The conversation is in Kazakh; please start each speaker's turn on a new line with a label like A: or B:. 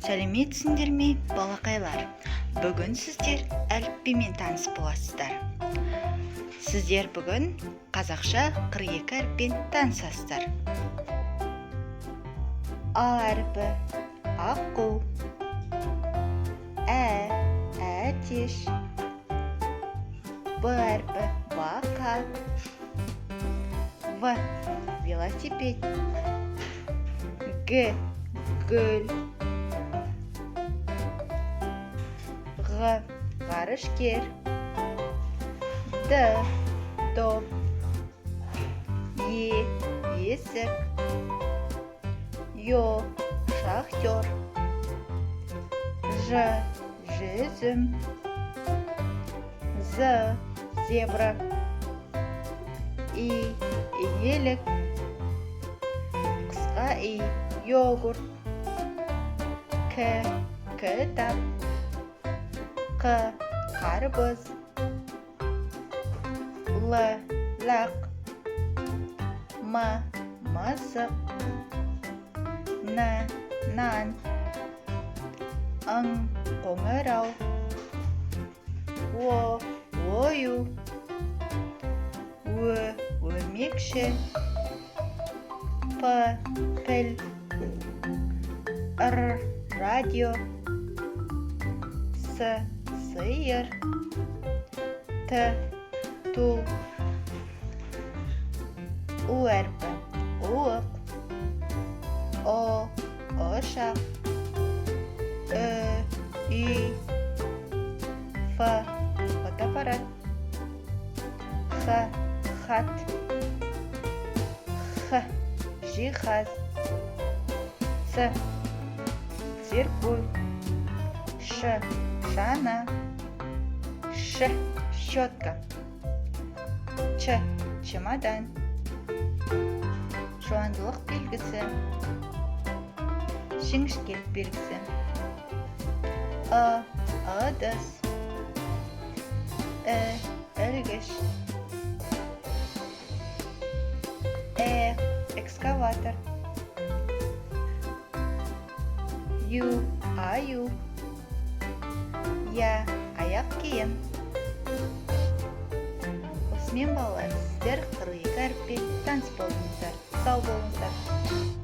A: Сәлеметсіңдер ме, балақайлар? Бүгін сіздер әліпбимен таныс боласыздар. Сіздер бүгін қазақша 42 әріппен танысасыздар. А әріпі аққу, әтеш, Б әріпі бақа, В велосипед, Г гүл, Г ғарышкер, Д доп, есік, Ё шахтер, Ж жүзім, З зебра, И елік, қысқа И йогурт, К кітап, Қ қарбыз, Л лақ, М мысық, Н нан, Ң қоңырау, О ою, Ö өрмекші, П піл, Р радио, С сиыр, Т ту, У әріпі уық, О ошақ, Үй, Ф фотоаппарат, Х хат, Х жиһаз, Ц циркуль, Ш шана, Ш щетка, Ч чемодан, жуандылық белгісі, жіңішкелік белгісі, ыдыс, ілгіш, экскаватор, Ю аю, Я аяқ киім. Осымен балалар, сіздер 42 әріппен таныс болдыңыздар. Сау болыңыздар.